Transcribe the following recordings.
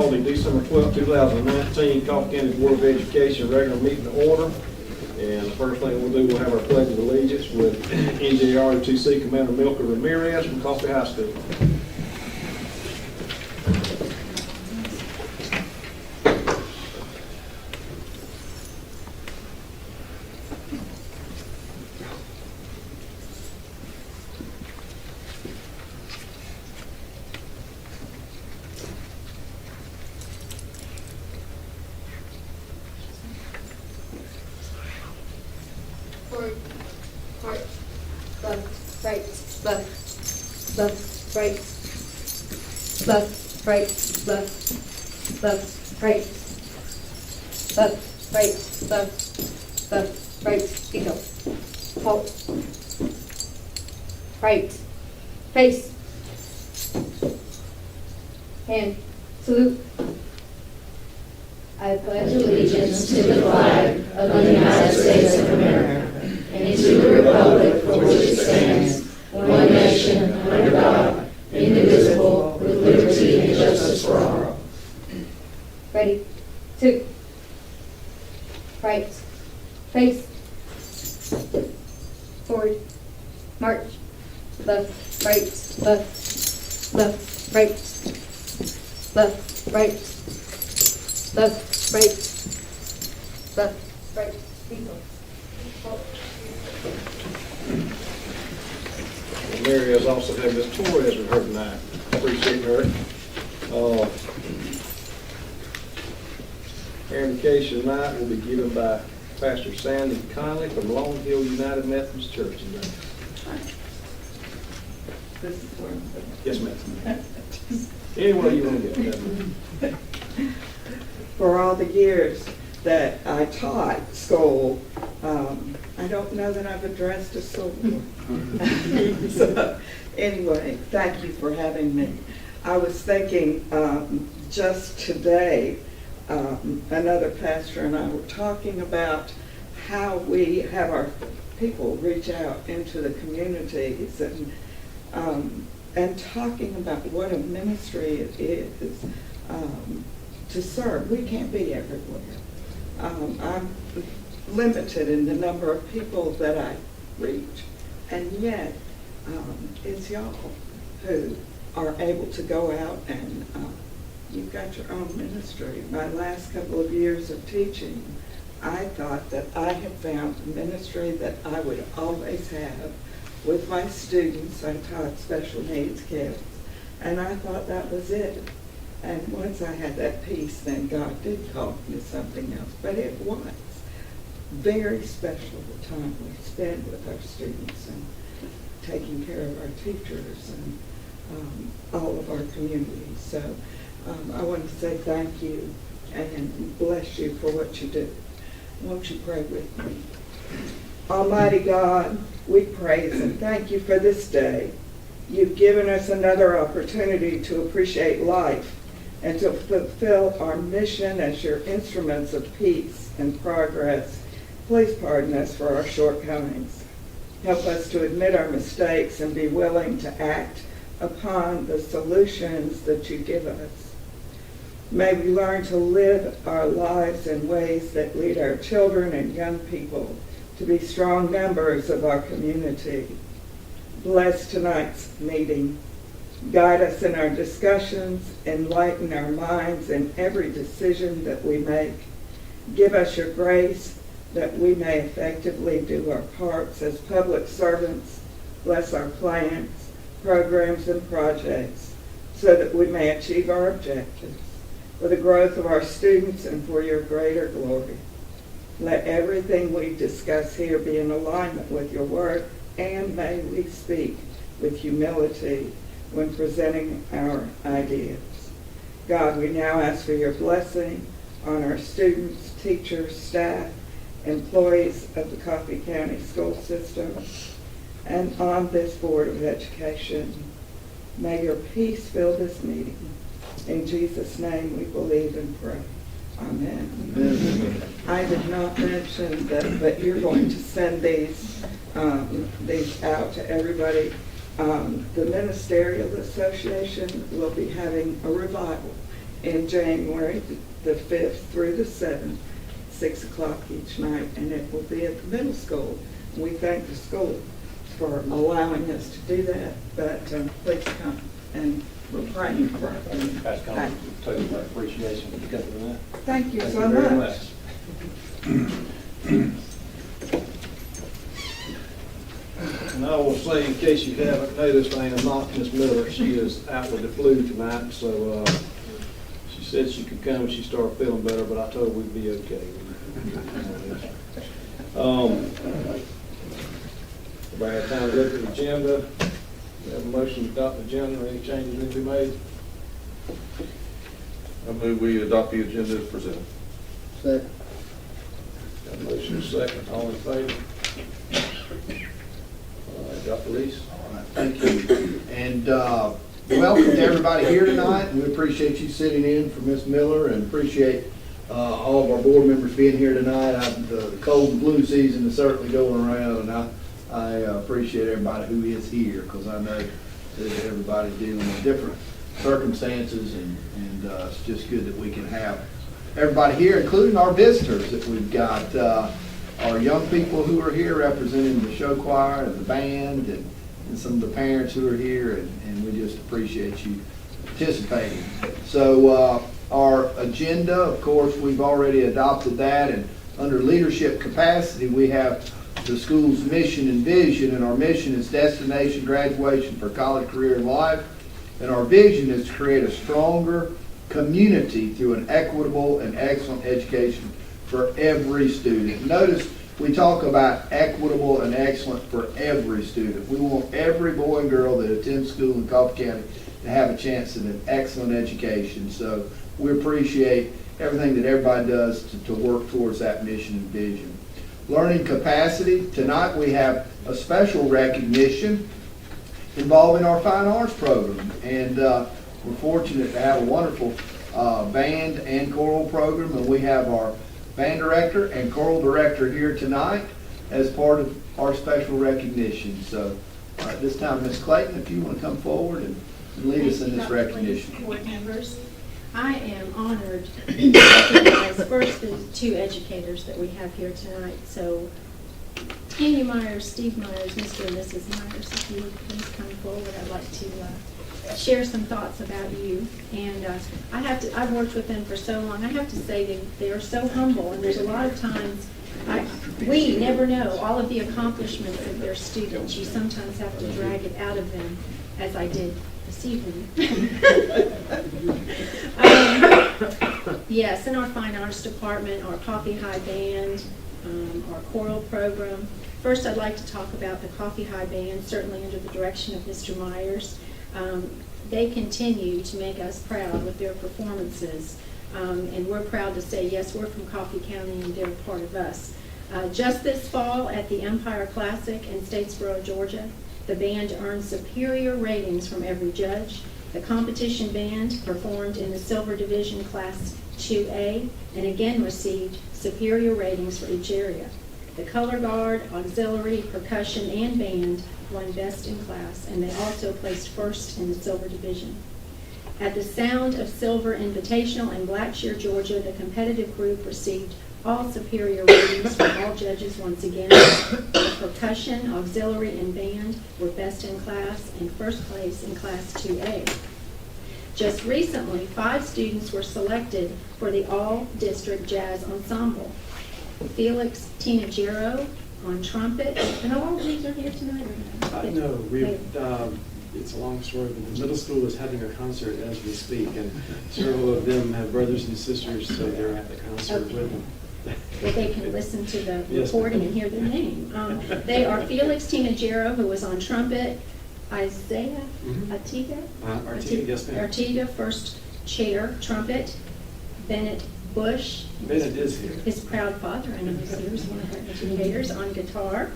call the December 12, 2019 Coffee County Board of Education regular meeting to order. And the first thing we'll do, we'll have our pledge of allegiance with NJROTC Commander Milka Ramirez from Coffee High School. Left, right, left, left, right, left, right, left, right, eagle, halt, right, face, hand, salute. I pledge allegiance to the flag of the United States of America and to the republic for which it stands, one nation, under God, indivisible, with liberty and justice for all. Ready, two, right, face, forward, march, left, right, left, left, right, left, right, left, right, left, right, eagle. Mary has also had Ms. Torres with her tonight. Appreciate her. Invocation night will be given by Pastor Sandy Conley from Long Hill United Methodist Church today. Yes, ma'am. Anywhere you want to get. For all the years that I taught school, I don't know that I've addressed a soul. So, anyway, thank you for having me. I was thinking just today, another pastor and I were talking about how we have our people reach out into the communities and talking about what a ministry it is to serve. We can't be everywhere. I'm limited in the number of people that I reach, and yet it's y'all who are able to go out and you've got your own ministry. My last couple of years of teaching, I thought that I had found the ministry that I would always have with my students. I taught special needs kids, and I thought that was it. And once I had that peace, then God did call me to something else. But it was very special, the time we spend with our students and taking care of our teachers and all of our communities. So I want to say thank you and bless you for what you do. Won't you pray with me? Almighty God, we praise and thank you for this day. You've given us another opportunity to appreciate life and to fulfill our mission as your instruments of peace and progress. Please pardon us for our shortcomings. Help us to admit our mistakes and be willing to act upon the solutions that you give us. May we learn to live our lives in ways that lead our children and young people to be strong members of our community. Bless tonight's meeting. Guide us in our discussions, enlighten our minds in every decision that we make. Give us your grace that we may effectively do our parts as public servants. Bless our plans, programs, and projects so that we may achieve our objectives for the growth of our students and for your greater glory. Let everything we discuss here be in alignment with your word, and may we speak with humility when presenting our ideas. God, we now ask for your blessing on our students, teachers, staff, employees of the Coffee County School System, and on this Board of Education. May your peace fill this meeting. In Jesus' name we believe and pray. Amen. Amen. I did not mention that, but you're going to send these out to everybody. The Ministerial Association will be having a revival in January, the 5th through the 7th, 6 o'clock each night, and it will be at the middle school. We thank the school for allowing us to do that, but please come, and we're praying for it. That's kind of total my appreciation for coming that. Thank you Thank so you very much. And I will say, in case you haven't noticed, I am not Miss Miller. She is out with the flu tonight, so she said she could come when she started feeling better, but I told her we'd be okay. Everybody had time to look at the agenda. We have a motion to adopt the agenda. Any changes need to be made? I move we adopt the agenda as presented. Second. Got a motion second. All in favor? Dr. Lees? Thank you. And welcome to everybody here tonight. We appreciate you sitting in for Ms. Miller and appreciate all of our board members being here tonight. The cold and flu season is certainly going around, and I appreciate everybody who is here, because I know that everybody's dealing with different circumstances, and it's just good that we can have everybody here, including our visitors that we've got. Our young people who are here representing the show choir and the band, and some of the parents who are here, and we just appreciate you participating. So our agenda, of course, we've already adopted that, and under leadership capacity, we have the school's mission and vision, and our mission is destination graduation for college, career, and life, and our vision is to create a stronger community through an equitable and excellent education for every student. Notice we talk about equitable and excellent for every student. We want every boy and girl that attends school in Coffee County to have a chance at an excellent education. So we appreciate everything that everybody does to work towards that mission and vision. Learning capacity. Tonight we have a special recognition involving our fine arts program. And we're fortunate to have a wonderful band and choral program, and we have our band director and choral director here tonight as part of our special recognition. So at this time, Ms. Clayton, if you want to come forward and lead us in this recognition. Board members, I am honored to recognize first the two educators that we have here tonight. So Tanya Myers, Steve Myers, Mr. and Mrs. Myers, if you would please come forward, I'd like to share some thoughts about you. And I've worked with them for so long. I have to say they are so humble, and there's a lot of times we never know all of the accomplishments of their students. You sometimes have to drag it out of them, as I did this evening. Yes, in our fine arts department, our Coffee High Band, our choral program. First, I'd like to talk about the Coffee High Band, certainly under the direction of Mr. Myers. They continue to make us proud with their performances, and we're proud to say, yes, we're from Coffee County and they're part of us. Just this fall at the Empire Classic in Statesboro, Georgia, the band earned superior ratings from every judge. The competition band performed in the Silver Division Class 2A and again received superior ratings for each area. The color guard, auxiliary, percussion, and band won best in class, and they also placed first in the Silver Division. At the Sound of Silver Invitational in Blackshear, Georgia, the competitive group received all superior ratings from all judges once again. The percussion, auxiliary, and band were best in class and first place in Class 2A. Just recently, 5 students were selected for the All-District Jazz Ensemble. Felix Tinagero on trumpet, and all of these are here tonight? No, it's a long story, but the middle school is having a concert as we speak, and several of them have brothers and sisters, so they're at the concert Okay. with them. Well, they can listen to the Yes, recording ma'am. and hear their name. They are Felix Tinagero, who was on trumpet, Isaiah Mhm. Artiga? Artiga, yes, ma'am. Artiga, first chair, trumpet, Bennett Bush, Bennett is here. his proud father, I know he's here, is one of our educators, on guitar.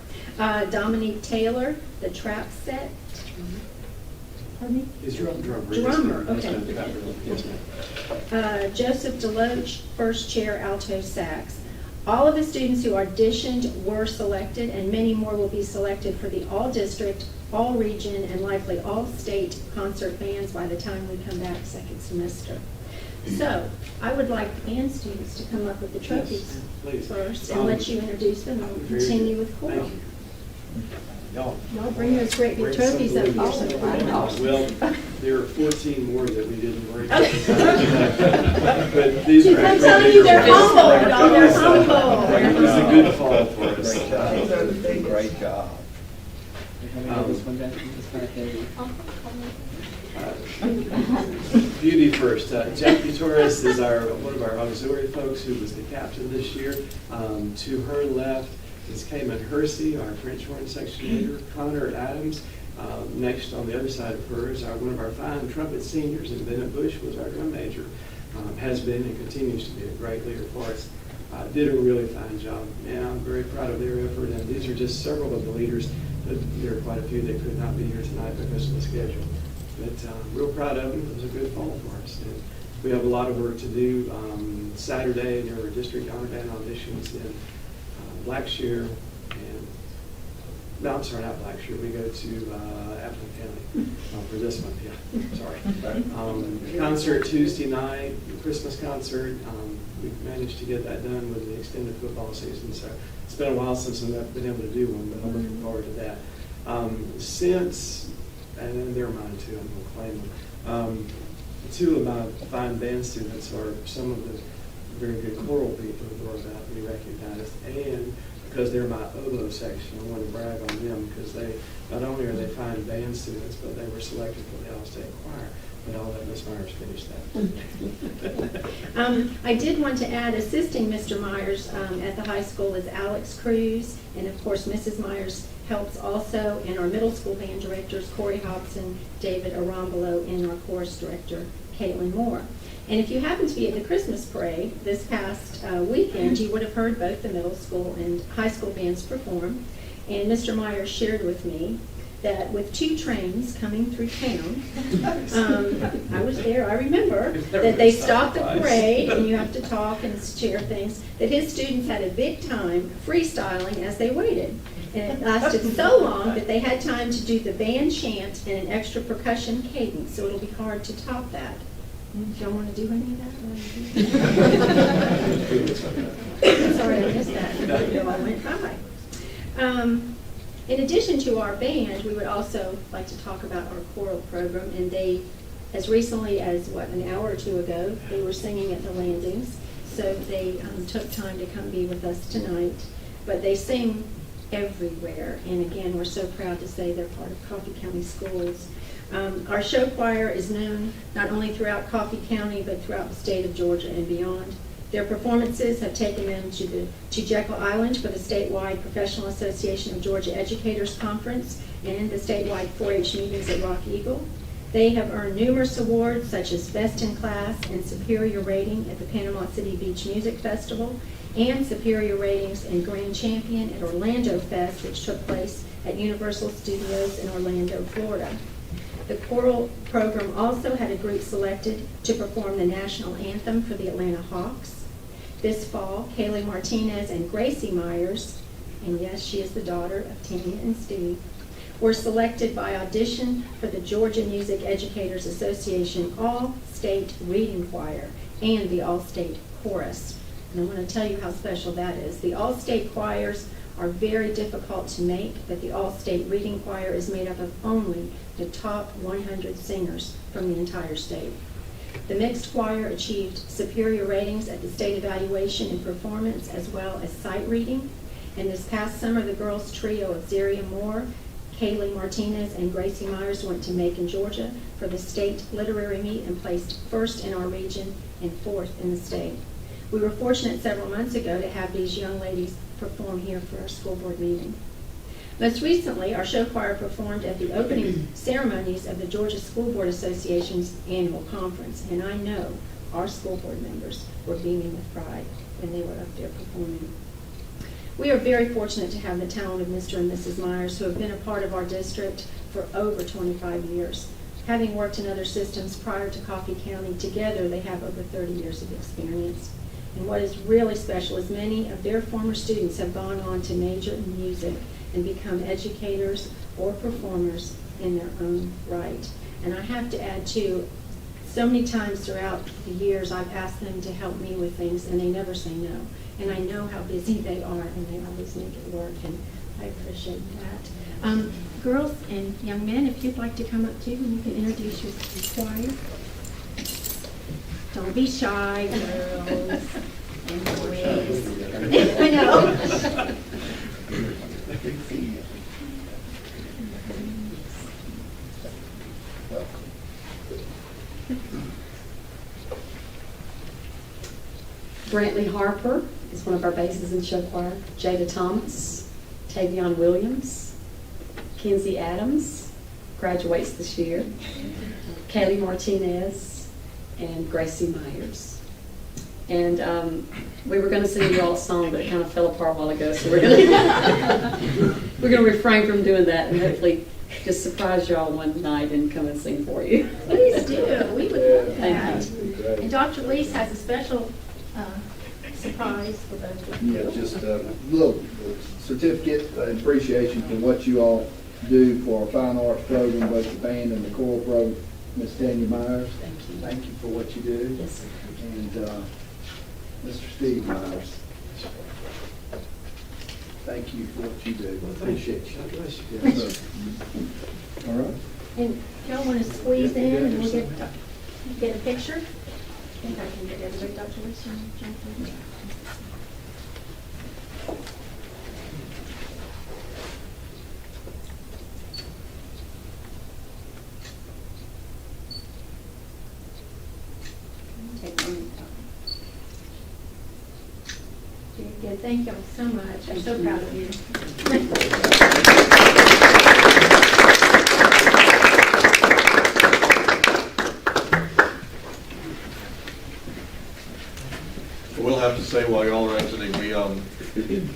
Dominique Taylor, the trap set. Pardon me? He's drummer. Drummer, Yes, okay. ma'am. Yes, ma'am. Joseph Deloach, first chair, alto sax. All of the students who auditioned were selected, and many more will be selected for the all-district, all-region, and likely all-state concert bands by the time we come back second semester. So, I would like the band students to come up with the trophies Please. first and let you introduce them, and we'll Very continue good. with choral. Thank you. Y'all. Y'all bring those great big bring trophies up some here. balloons. Well, there are 14 more that we didn't bring. But these are I'm actually telling you, they're bigger ones. humble, y'all, they're humble. It was a good fall for us. Great job. Beauty first. Jackie Torres is one of our auxiliary folks who was the captain this year. To her left is Cayman Hersey, our French horn section leader. Connor Adams. Next on the other side of her is one of our fine trumpet seniors, and Bennett Bush was our drum major. Has been and continues to be a great leader for us. Did a really fine job, and I'm very proud of their effort. And these are just several of the leaders, but there are quite a few that could not be here tonight because of the schedule. But real proud of them. It was a good fall for us. And we have a lot of work to do. Saturday, there were district honor band auditions in Blackshear, and no, I'm sorry, not Blackshear. We go to Appleton County for this one. Yeah, sorry. Concert Tuesday night, Christmas concert. We've managed to get that done with the extended football season. So it's been a while since I've been able to do one, but I'm looking forward to that. And they're mine too, I'm going to claim them. Two of my fine band students are some of the very good choral people who are about to be recognized, and because they're my oboe section, I want to brag on them because they, not only are they fine band students, but they were selected for the All-State Choir. But I'll let Ms. Myers finish that. I did want to add, assisting Mr. Myers at the high school is Alex Cruz, and of course Mrs. Myers helps also, and our middle school band directors, Corey Hobson, David Arambolo, and our chorus director, Caitlin Moore. And if you happen to be at the Christmas parade this past weekend, you would have heard both the middle school and high school bands perform. And Mr. Myers shared with me that with 2 trains coming through town, I was there, I remember, that they stopped the parade, and you have to talk and share things, that his students had a big time freestyling as they waited. And it lasted so long that they had time to do the band chant and an extra percussion cadence, so it'll be hard to top that. Y'all want to do any of that? Sorry, I missed that. It all went by. In addition to our band, we would also like to talk about our choral program, and they, as recently as, an hour or 2 ago, they were singing at the landings, so they took time to come be with us tonight. But they sing everywhere, and again, we're so proud to say they're part of Coffee County Schools. Our show choir is known not only throughout Coffee County, but throughout the state of Georgia and beyond. Their performances have taken them to Jekyll Island for the statewide Professional Association of Georgia Educators Conference and the statewide 4-H meetings at Rock Eagle. They have earned numerous awards such as Best in Class and Superior Rating at the Panama City Beach Music Festival, and Superior Ratings and Grand Champion at Orlando Fest, which took place at Universal Studios in Orlando, Florida. The choral program also had a group selected to perform the national anthem for the Atlanta Hawks. This fall, Kaylee Martinez and Gracie Myers, and yes, she is the daughter of Tanya and Steve, were selected by audition for the Georgia Music Educators Association All-State Reading Choir and the All-State Chorus. And I want to tell you how special that is. The All-State choirs are very difficult to make, but the All-State Reading Choir is made up of only the top 100 singers from the entire state. The mixed choir achieved superior ratings at the state evaluation in performance as well as sight reading. And this past summer, the girls trio of Zaria Moore, Kaylee Martinez, and Gracie Myers went to Macon, Georgia for the state literary meet and placed first in our region and 4th in the state. We were fortunate several months ago to have these young ladies perform here for our school board meeting. Most recently, our show choir performed at the opening ceremonies of the Georgia School Board Association's annual conference, and I know our school board members were beaming with pride when they were up there performing. We are very fortunate to have the talent of Mr. and Mrs. Myers, who have been a part of our district for over 25 years. Having worked in other systems prior to Coffee County, together they have over 30 years of experience. And what is really special is many of their former students have gone on to major in music and become educators or performers in their own right. And I have to add too, So many times throughout the years, I've asked them to help me with things, and they never say no. And I know how busy they are, and they always make it work, and I appreciate that. Girls and young men, if you'd like to come up too, and you can introduce your choir. Don't be shy, girls and boys. I know. Brantley Harper is one of our basses in show choir. Jada Thomas, Tavion Williams, Kenzie Adams graduates this year, Kaylee Martinez, and Gracie Myers. And we were going to sing you all a song, but it kind of fell apart a while ago, so we're going to refrain from doing that and hopefully just surprise y'all one night and come and sing for you. Please do. We would love that. Thank you. And Dr. Leese has a special surprise for those of you. Yeah, just a little certificate of appreciation for what you all do for our fine arts program, both the band and the choral program. Ms. Tanya Myers, thank you for what you do. Yes, sir. And Mr. Steve Myers, thank you for what you do. Appreciate you. God bless you. Yes, sir. All right. And if y'all want to squeeze in and we'll get a picture. I think I can get everybody, Dr. Leese, and jump in. Take one. Good. Thank y'all so much. I'm so proud of you. We'll have to say while y'all are exiting,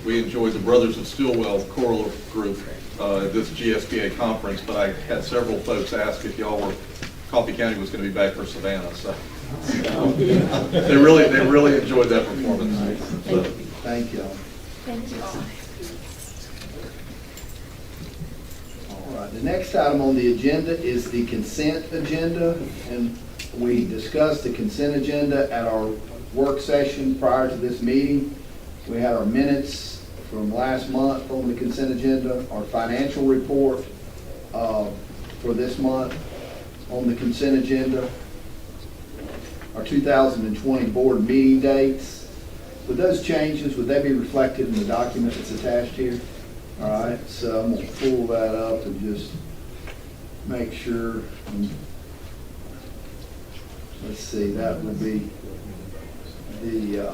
we enjoyed the Brothers of Stillwell choral group at this GSBA conference, but I had several folks ask if y'all were, Coffee County was going to be back for Savannah, so they really enjoyed that performance. So. Thank you. Thank you all. All right, the next item on the agenda is the consent agenda, and we discussed the consent agenda at our work session prior to this meeting. We had our minutes from last month on the consent agenda, our financial report for this month on the consent agenda, our 2020 board meeting dates. With those changes, would they be reflected in the document that's attached here? All right, so I'm going to pull that up and just make sure. Let's see, that will be the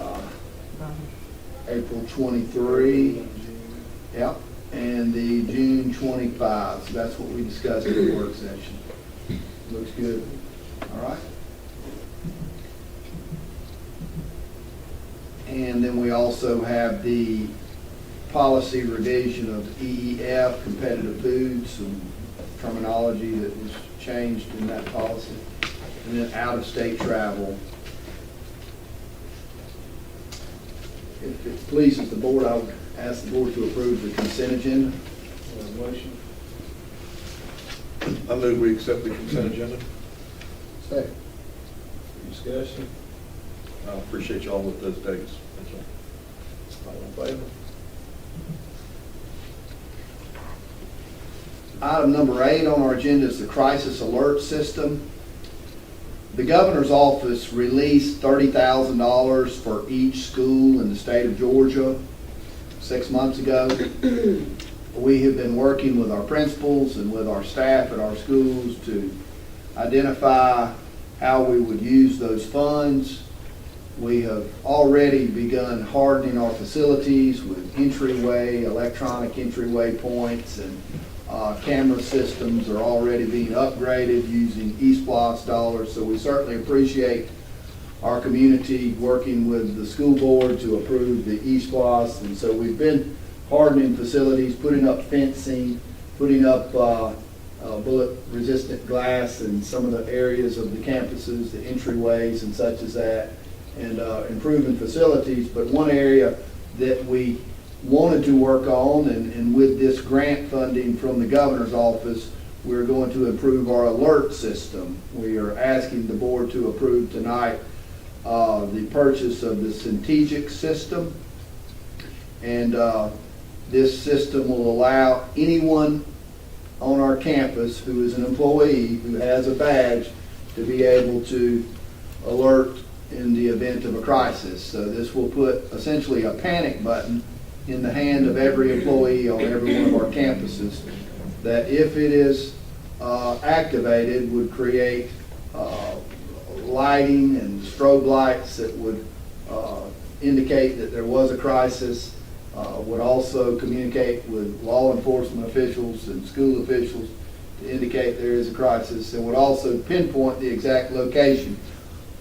April 23, yep, and the June 25. So that's what we discussed in the work session. Looks good. All right. And then we also have the policy revision of EEF, competitive foods, some terminology that was changed in that policy. And then out-of-state travel. If it pleases the board, I would ask the board to approve the consent agenda. Motion. I move we accept the consent agenda. Second. Discussion. I appreciate y'all with those dates. Thank you. All in favor? Item number 8 on our agenda is the crisis alert system. The governor's office released $30,000 for each school in the state of Georgia 6 months ago. We have been working with our principals and with our staff at our schools to identify how we would use those funds. We have already begun hardening our facilities with entryway, electronic entryway points, and camera systems are already being upgraded using eSPLOST dollars. So we certainly appreciate our community working with the school board to approve the eSPLOST. And so we've been hardening facilities, putting up fencing, putting up bullet-resistant glass in some of the areas of the campuses, the entryways and such as that, and improving facilities. But one area that we wanted to work on, and with this grant funding from the governor's office, we're going to improve our alert system. We are asking the board to approve tonight the purchase of the Centegic system. And this system will allow anyone on our campus who is an employee who has a badge to be able to alert in the event of a crisis. So this will put essentially a panic button in the hand of every employee on every one of our campuses that, if it is activated, would create lighting and strobe lights that would indicate that there was a crisis, would also communicate with law enforcement officials and school officials to indicate there is a crisis, and would also pinpoint the exact location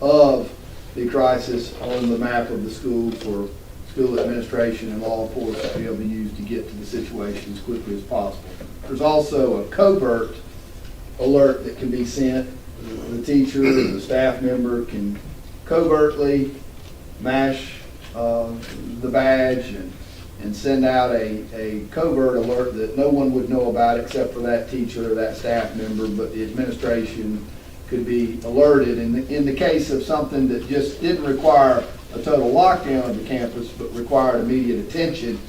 of the crisis on the map of the school for school administration and law enforcement to be able to use to get to the situation as quickly as possible. There's also a covert alert that can be sent. The teacher or the staff member can covertly mash the badge and send out a covert alert that no one would know about except for that teacher or that staff member, but the administration could be alerted in the case of something that just didn't require a total lockdown of the campus, but required immediate attention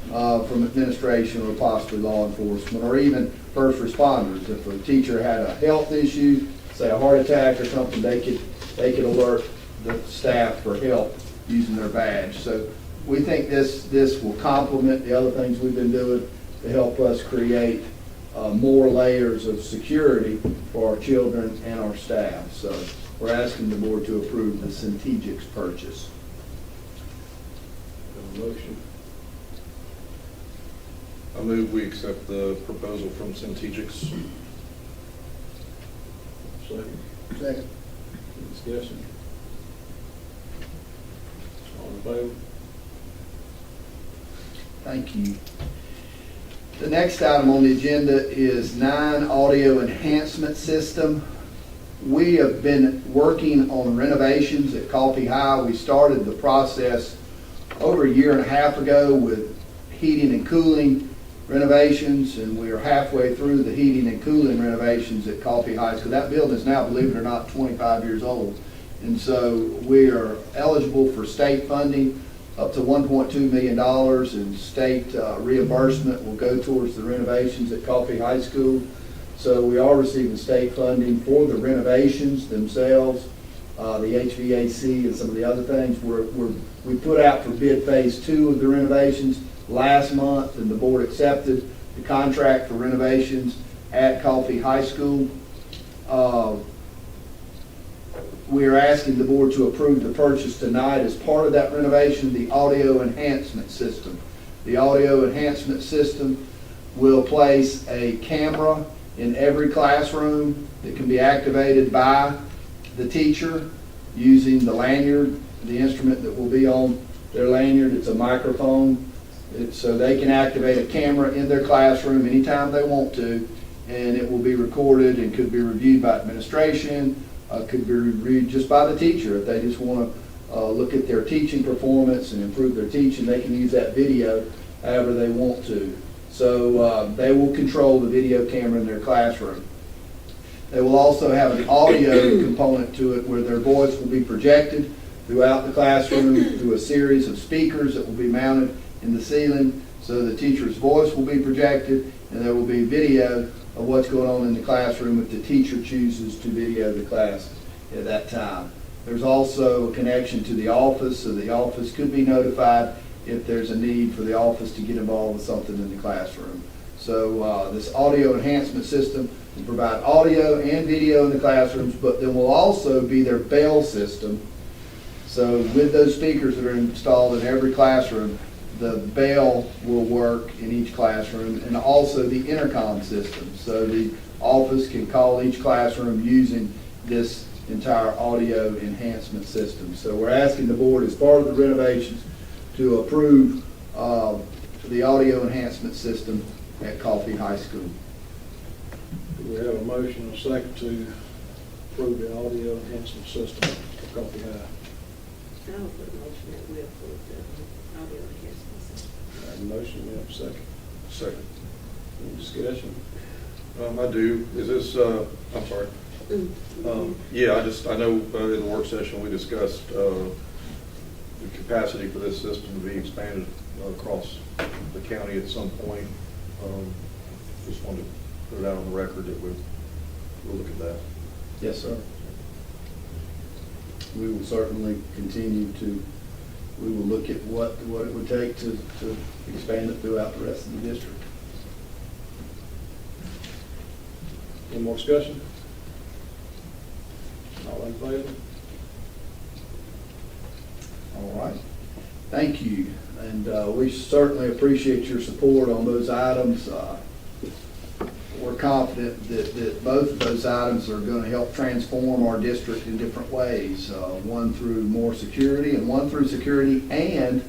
from administration or possibly law enforcement or even first responders. If a teacher had a health issue, say a heart attack or something, they could alert the staff for help using their badge. So we think this will complement the other things we've been doing to help us create more layers of security for our children and our staff. So we're asking the board to approve the Centegic's purchase. Have a motion. I move we accept the proposal from Centegic's. Second. Second. Discussion. All in favor? Thank you. The next item on the agenda is 9 audio enhancement system. We have been working on renovations at Coffee High. We started the process over a year and a half ago with heating and cooling renovations, and we are halfway through the heating and cooling renovations at Coffee High School. That building is now, believe it or not, 25 years old. And so we are eligible for state funding. Up to $1.2 million in state reimbursement will go towards the renovations at Coffee High School. So we are receiving state funding for the renovations themselves, the HVAC and some of the other things. We put out for bid phase 2 of the renovations last month, and the board accepted the contract for renovations at Coffee High School. We are asking the board to approve the purchase tonight as part of that renovation, the audio enhancement system. The audio enhancement system will place a camera in every classroom that can be activated by the teacher using the lanyard, the instrument that will be on their lanyard. It's a microphone. So they can activate a camera in their classroom anytime they want to, and it will be recorded and could be reviewed by administration, could be reviewed just by the teacher. If they just want to look at their teaching performance and improve their teaching, they can use that video however they want to. So they will control the video camera in their classroom. They will also have an audio component to it where their voice will be projected throughout the classroom through a series of speakers that will be mounted in the ceiling. So the teacher's voice will be projected, and there will be video of what's going on in the classroom if the teacher chooses to video the class at that time. There's also a connection to the office, so the office could be notified if there's a need for the office to get involved with something in the classroom. So this audio enhancement system will provide audio and video in the classrooms, but then will also be their bell system. So with those speakers that are installed in every classroom, the bell will work in each classroom, and also the intercom system. So the office can call each classroom using this entire audio enhancement system. So we're asking the board, as part of the renovations, to approve the audio enhancement system at Coffee High School. Do we have a motion and a second to approve the audio enhancement system at Coffee High? I'll put a motion that we approve the audio enhancement system. Have a motion, we have a second. Second. Any discussion? I do. Is this, I'm sorry. Yeah, I know in the work session, we discussed the capacity for this system to be expanded across the county at some point. Just wanted to put it out on the record that we'll look at that. Yes, sir. We will certainly continue to, we will look at what it would take to expand it throughout the rest of the district. Any more discussion? All in favor? All right. Thank you. And we certainly appreciate your support on those items. We're confident that both of those items are going to help transform our district in different ways. One through more security, and one through security and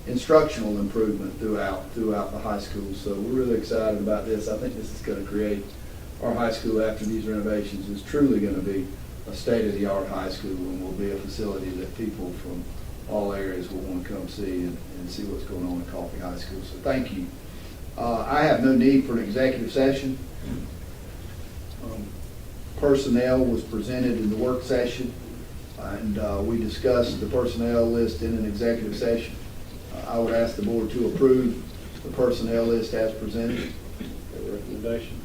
instructional improvement throughout the high school. So we're really excited about this. I think this is going to create, our high school after these renovations is truly going to be a state-of-the-art high school, and will be a facility that people from all areas will want to come see and see what's going on at Coffee High School. So thank you. I have no need for an executive session. Personnel was presented in the work session, and we discussed the personnel list in an executive session. I would ask the board to approve the personnel list as presented. Any recommendation?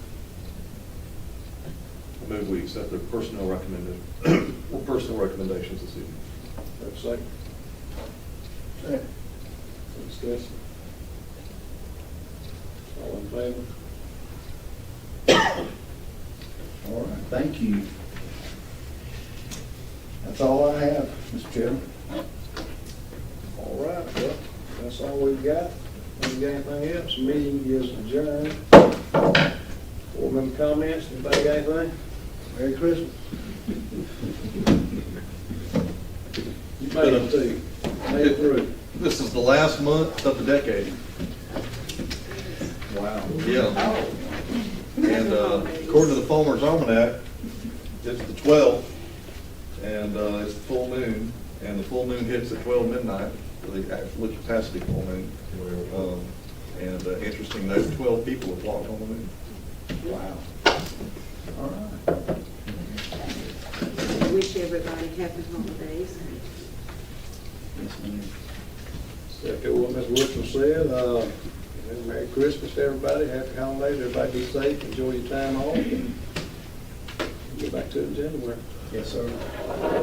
I move we accept the personnel recommendations this evening. Have a second? Second. Discussion? All in favor? All right, thank you. That's all I have, Mr. Chairman. All right, well, that's all we've got. We got anything else? Meeting is adjourned. Board member comments, anybody got anything? Merry Christmas. You made it too. Made it through. This is the last month of the decade. Wow. Yeah. And according to the Fulmer's Almanac, it's the 12th, and it's the full moon, and the full moon hits at 12 midnight for the absolute capacity full moon. And interesting note, 12 people have walked on the moon. Wow. All right. Wish everybody happy holidays. Yes, ma'am. Second what Ms. Wilson said, Merry Christmas to everybody, happy holidays, everybody be safe, enjoy your time off, and get back to it in January. Yes, sir.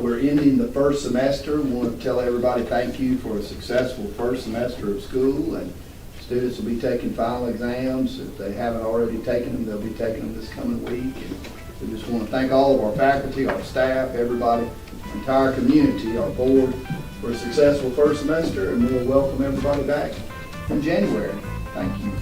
We're ending the first semester. We want to tell everybody thank you for a successful first semester of school, and students will be taking final exams. If they haven't already taken them, they'll be taking them this coming week. And we just want to thank all of our faculty, our staff, everybody, entire community, our board, for a successful first semester, and we'll welcome everybody back in January. Thank you.